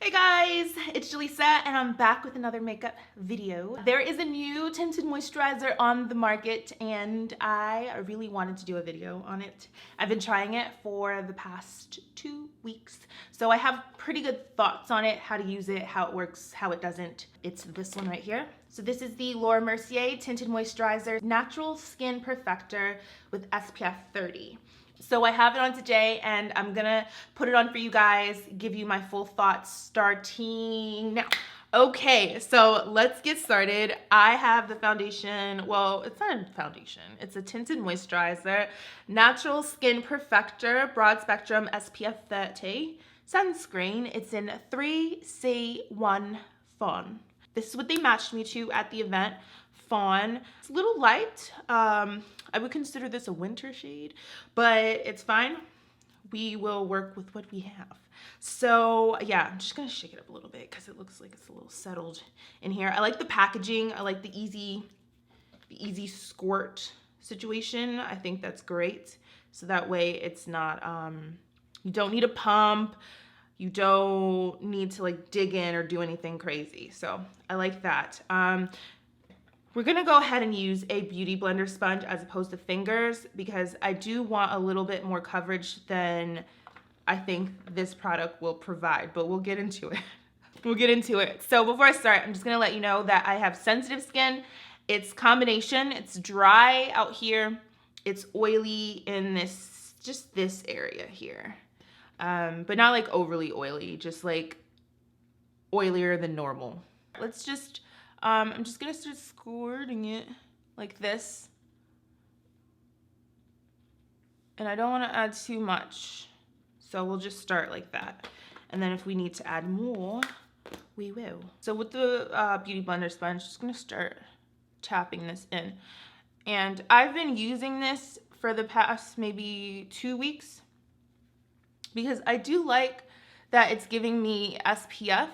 Hey guys, it's Jaleesa and I'm back with another makeup video. There is a new tinted moisturizer on the market and I really wanted to do a video on it. I've been trying it for the past 2 weeks, so I have pretty good thoughts on it, how to use it, how it works, how it doesn't. It's this one right here. So this is the Laura Mercier Tinted Moisturizer Natural Skin Perfector with SPF 30. So I have it on today and I'm gonna put it on for you guys, give you my full thoughts starting now. Okay, so let's get started. I have the foundation, well, it's not a foundation, it's a tinted moisturizer, Natural Skin Perfector, Broad Spectrum SPF 30 sunscreen. It's in 3C1 Fawn. This is what they matched me to at the event. Fawn. It's a little light. I would consider this a winter shade, but it's fine. We will work with what we have. So yeah, I'm just gonna shake it up a little bit because it looks like it's a little settled in here. I like the packaging. I like the easy squirt situation. I think that's great. So that way it's not, you don't need a pump. You don't need to like dig in or do anything crazy. So I like that. We're gonna go ahead and use a beauty blender sponge as opposed to fingers because I do want a little bit more coverage than I think this product will provide, but we'll get into it. We'll get into it. So before I start, I'm just gonna let you know that I have sensitive skin. It's combination, it's dry out here. It's oily in this, just this area here. But not like overly oily, just like oilier than normal. Let's just, I'm just gonna start squirting it like this. And I don't wanna add too much. So we'll just start like that. And then if we need to add more, we will. So with the beauty blender sponge, just gonna start tapping this in. And I've been using this for the past maybe 2 weeks because I do like that it's giving me SPF.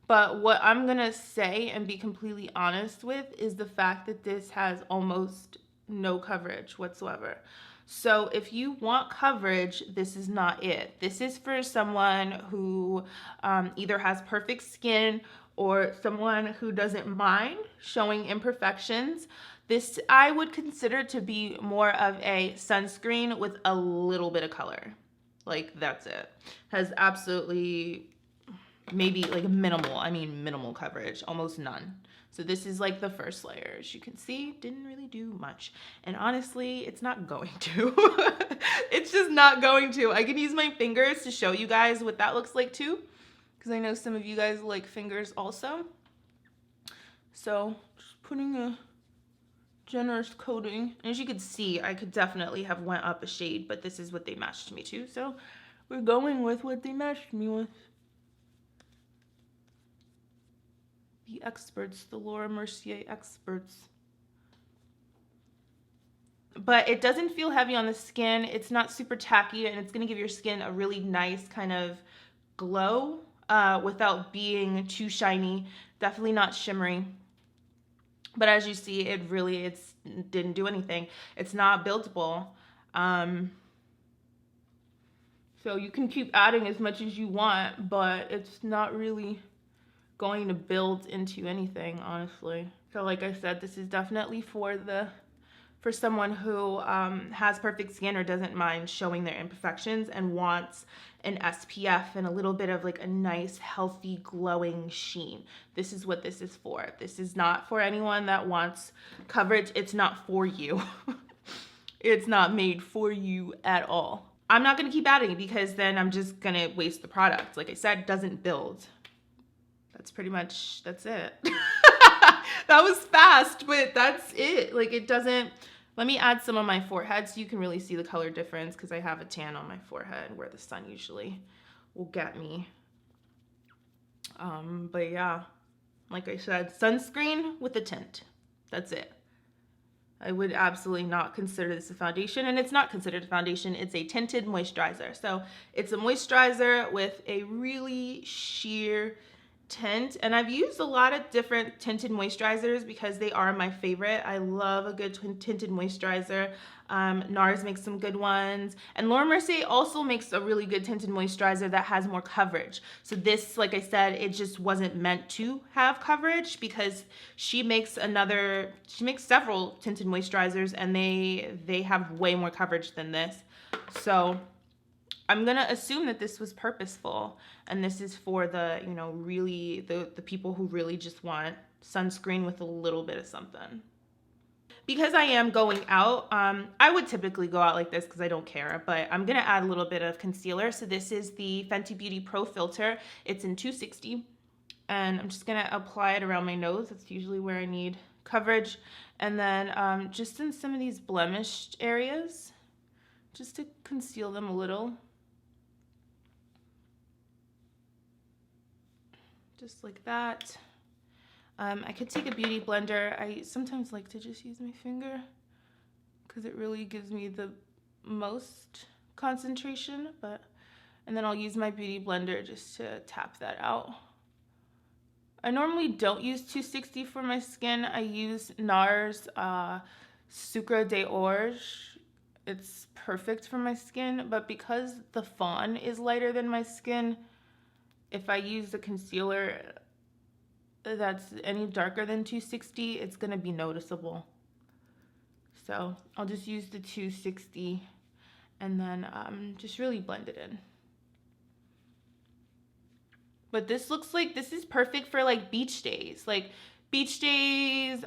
But what I'm gonna say and be completely honest with is the fact that this has almost no coverage whatsoever. So if you want coverage, this is not it. This is for someone who either has perfect skin or someone who doesn't mind showing imperfections. This I would consider to be more of a sunscreen with a little bit of color. Like that's it. Has absolutely maybe like minimal coverage, almost none. So this is like the first layer. As you can see, didn't really do much. And honestly, it's not going to. It's just not going to. I can use my fingers to show you guys what that looks like too, because I know some of you guys like fingers also. So just putting a generous coating. And as you can see, I could definitely have went up a shade, but this is what they matched me to. So we're going with what they matched me with. The experts, the Laura Mercier experts. But it doesn't feel heavy on the skin. It's not super tacky, and it's gonna give your skin a really nice kind of glow without being too shiny. Definitely not shimmery. But as you see, it didn't do anything. It's not buildable. So you can keep adding as much as you want, but it's not really going to build into anything, honestly. So like I said, this is definitely for someone who has perfect skin or doesn't mind showing their imperfections and wants an SPF and a little bit of like a nice, healthy, glowing sheen. This is what this is for. This is not for anyone that wants coverage. It's not for you. It's not made for you at all. I'm not gonna keep adding it because then I'm just gonna waste the product. Like I said, it doesn't build. That's it. That was fast, but that's it. Like it doesn't, let me add some on my forehead so you can really see the color difference because I have a tan on my forehead where the sun usually will get me. But yeah, like I said, sunscreen with a tint. That's it. I would absolutely not consider this a foundation, and it's not considered a foundation. It's a tinted moisturizer. So it's a moisturizer with a really sheer tint, and I've used a lot of different tinted moisturizers because they are my favorite. I love a good tinted moisturizer. NARS makes some good ones. And Laura Mercier also makes a really good tinted moisturizer that has more coverage. So this, like I said, it just wasn't meant to have coverage because she makes several tinted moisturizers and they have way more coverage than this. So I'm gonna assume that this was purposeful, and this is for the, you know, really the people who really just want sunscreen with a little bit of something. Because I am going out, I would typically go out like this because I don't care, but I'm gonna add a little bit of concealer. So this is the Fenty Beauty Pro Filter. It's in 260, and I'm just gonna apply it around my nose. That's usually where I need coverage. And then just in some of these blemished areas, just to conceal them a little. Just like that. I could take a beauty blender. I sometimes like to just use my finger because it really gives me the most concentration, and then I'll use my beauty blender just to tap that out. I normally don't use 260 for my skin. I use NARS Sucre de Orge. It's perfect for my skin, but because the fawn is lighter than my skin, if I use the concealer that's any darker than 260, it's gonna be noticeable. So I'll just use the 260 and then just really blend it in. But this looks like this is perfect for like beach days. Like beach days,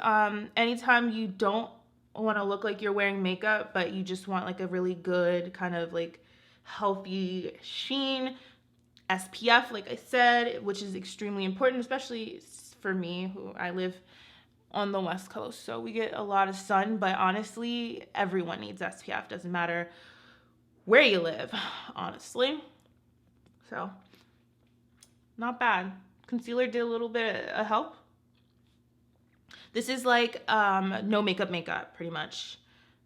anytime you don't want to look like you're wearing makeup, but you just want like a really good kind of like healthy sheen. SPF, like I said, which is extremely important, especially for me, who I live on the West Coast, so we get a lot of sun, but honestly, everyone needs SPF. Doesn't matter where you live, honestly. So, not bad. Concealer did a little bit of help. This is like no makeup, pretty much.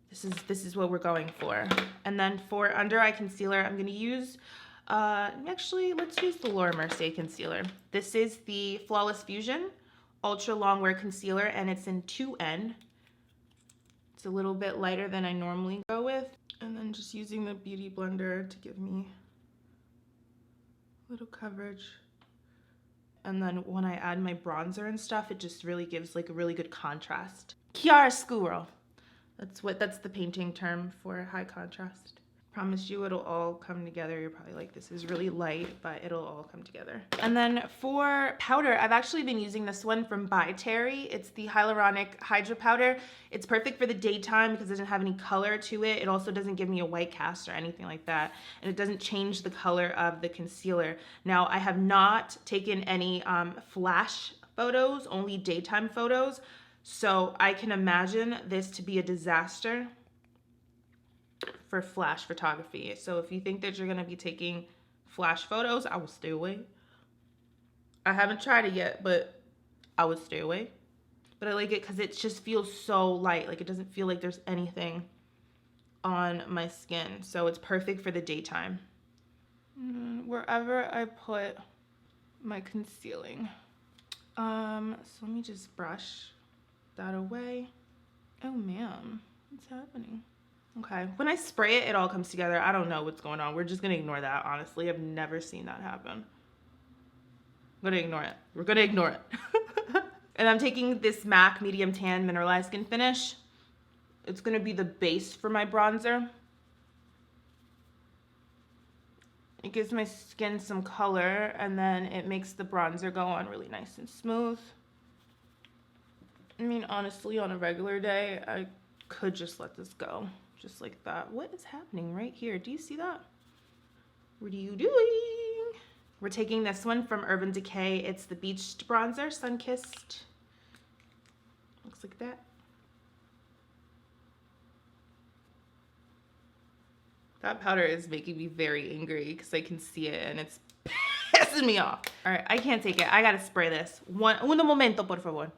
This is what we're going for. And then for under eye concealer, I'm gonna use actually, let's use the Laura Mercier concealer. This is the Flawless Fusion Ultra Longwear Concealer, and it's in 2N. It's a little bit lighter than I normally go with. And then just using the Beauty Blender to give me a little coverage. And then when I add my bronzer and stuff, it just really gives like a really good contrast. Chiaroscuro. That's the painting term for high contrast. Promise you it'll all come together. You're probably like, this is really light, but it'll all come together. And then for powder, I've actually been using this one from By Terry. It's the Hyaluronic Hydra Powder. It's perfect for the daytime because it doesn't have any color to it. It also doesn't give me a white cast or anything like that. And it doesn't change the color of the concealer. Now, I have not taken any flash photos, only daytime photos. So I can imagine this to be a disaster for flash photography. So if you think that you're gonna be taking flash photos, I would stay away. I haven't tried it yet, but I would stay away. But I like it because it just feels so light. Like it doesn't feel like there's anything on my skin. So it's perfect for the daytime. Wherever I put my concealing. So let me just brush that away. Oh man, what's happening? Okay, when I spray it, it all comes together. I don't know what's going on. We're just gonna ignore that, honestly. I've never seen that happen. I'm gonna ignore it. We're gonna ignore it. And I'm taking this MAC Medium Tan Mineralized Skin Finish. It's gonna be the base for my bronzer. It gives my skin some color, and then it makes the bronzer go on really nice and smooth. I mean, honestly, on a regular day, I could just let this go. Just like that. What is happening right here? Do you see that? What are you doing? We're taking this one from Urban Decay. It's the Beached Bronzer, Sun-Kissed. Looks like that. That powder is making me very angry because I can see it and it's pissing me off. All right, I can't take it. I gotta spray this. Un momento, por favor.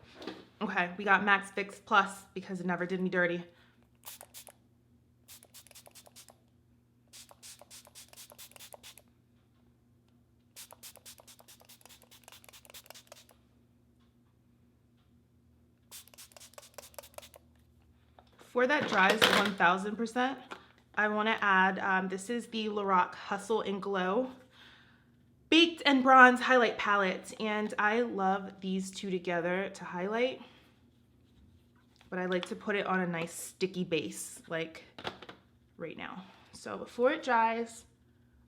Okay, we got Max Fix Plus because it never did me dirty. before that dries 1000%, I want to add, this is the Lorac Hustle and Glow Baked and Bronze Highlight Palette. And I love these two together to highlight. But I like to put it on a nice sticky base, like right now. So before it dries,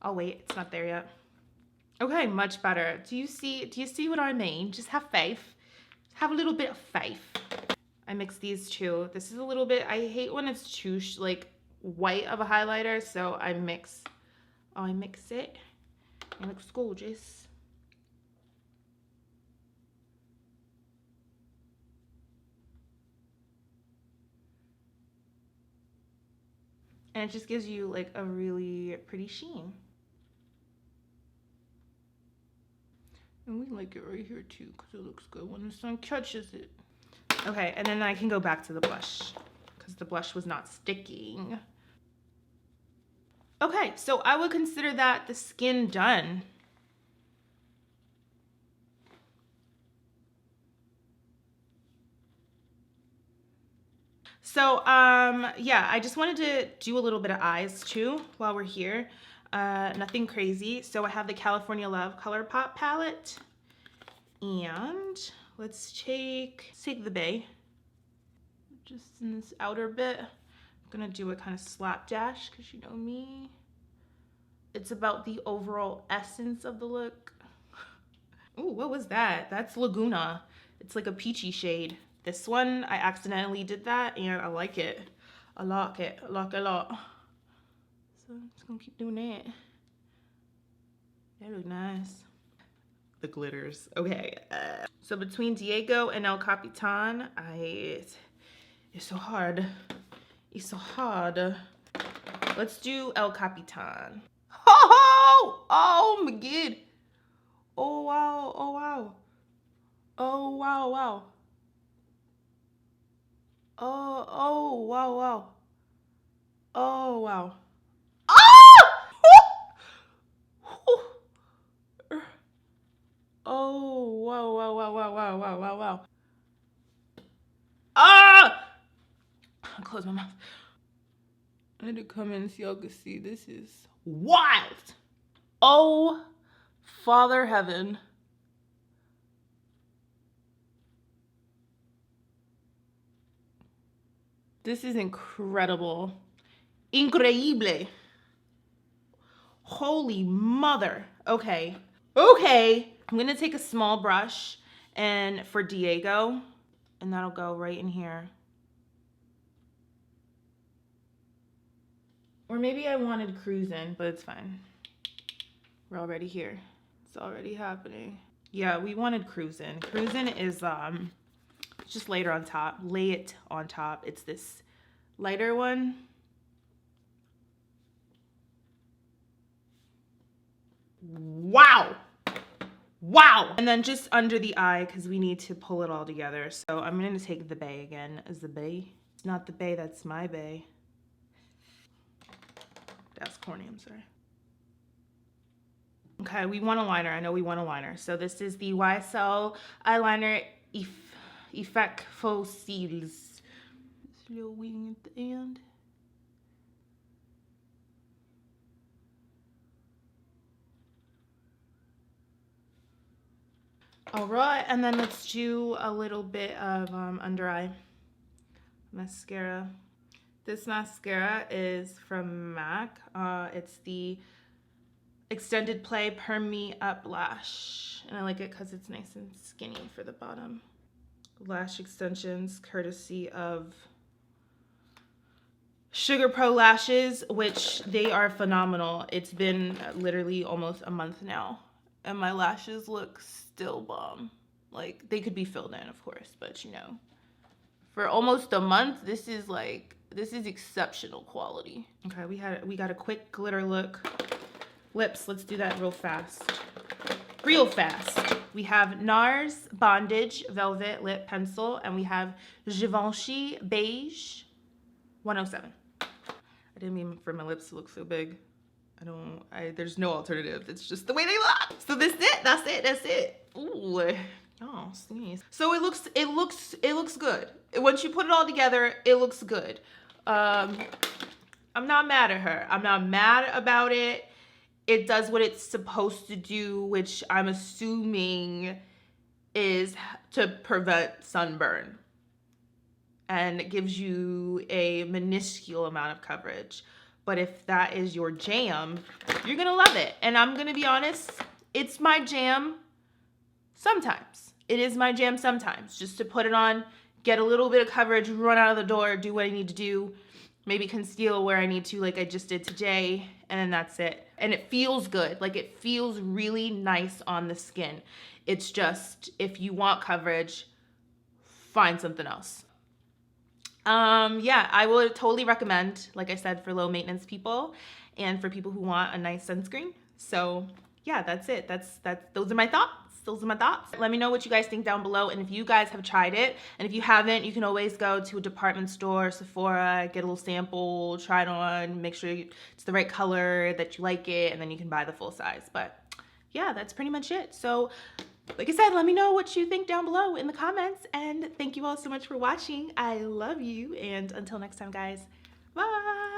oh wait, it's not there yet. Okay, much better. Do you see what I mean? Just have faith. Have a little bit of faith. I mix these two. This is a little bit, I hate when it's too like white of a highlighter, so I mix it. It looks gorgeous. And it just gives you like a really pretty sheen. And we like it right here too, because it looks good when the sun catches it. Okay, and then I can go back to the blush, because the blush was not sticking. Okay, so I would consider that the skin done. So, yeah, I just wanted to do a little bit of eyes too while we're here. Nothing crazy. So I have the California Love ColourPop palette. And let's take the Bay. Just in this outer bit. I'm gonna do a kind of slapdash, because you know me. It's about the overall essence of the look. Ooh, what was that? That's Laguna. It's like a peachy shade. This one, I accidentally did that, and I like it. I like it. I like it a lot. So I'm just gonna keep doing that. That look nice. The glitters. Okay. So between Diego and El Capitan, it's so hard. It's so hard. Let's do El Capitan. Oh! Oh my god. Oh wow. Oh wow. Oh wow wow. Oh wow wow. Oh wow. Ah! Oh wow wow wow wow wow wow wow wow. Ah! I'll close my mouth. I had to come in so y'all could see. This is wild. Oh, Father Heaven. This is incredible. Increíble. Holy mother. Okay. Okay. I'm gonna take a small brush and for Diego, and that'll go right in here. Or maybe I wanted cruising, but it's fine. We're already here. It's already happening. Yeah, we wanted cruising. Cruising is just later on top. Lay it on top. It's this lighter one. Wow. Wow. And then just under the eye, because we need to pull it all together. So I'm going to take the Bay again. Is the Bay? It's not the Bay, that's my Bay. That's corny, I'm sorry. Okay, we want a liner. I know we want a liner. So this is the YSL eyeliner Effect Fossils. This little wing at the end. All right, and then let's do a little bit of under eye mascara. This mascara is from MAC. It's the Extended Play Perm Me Up Lash. And I like it because it's nice and skinny for the bottom. Lash extensions courtesy of Sugar Pro Lashes, which they are phenomenal. It's been literally almost a month now, and my lashes look still bomb. Like, they could be filled in, of course, but you know, for almost a month, this is exceptional quality. Okay, we got a quick glitter look. Lips, let's do that real fast. Real fast. We have NARS Bondage Velvet Lip Pencil, and we have Givenchy Beige 107. I didn't mean for my lips to look so big. There's no alternative. It's just the way they look. So that's it. Ooh. Oh, sneeze. So it looks good. Once you put it all together, it looks good. I'm not mad at her. I'm not mad about it. It does what it's supposed to do, which I'm assuming is to prevent sunburn. And it gives you a minuscule amount of coverage. But if that is your jam, you're gonna love it. And I'm gonna be honest, it's my jam sometimes. It is my jam sometimes, just to put it on, get a little bit of coverage, run out of the door, do what I need to do, maybe conceal where I need to, like I just did today, and then that's it. And it feels good. Like, it feels really nice on the skin. It's just, if you want coverage, find something else. Yeah, I would totally recommend, like I said, for low maintenance people and for people who want a nice sunscreen. So yeah, that's it. Those are my thoughts. Those are my thoughts. Let me know what you guys think down below, and if you guys have tried it, and if you haven't, you can always go to a department store, Sephora, get a little sample, try it on, make sure it's the right color, that you like it, and then you can buy the full size. But yeah, that's pretty much it. So like I said, let me know what you think down below in the comments, and thank you all so much for watching. I love you, and until next time, guys, bye.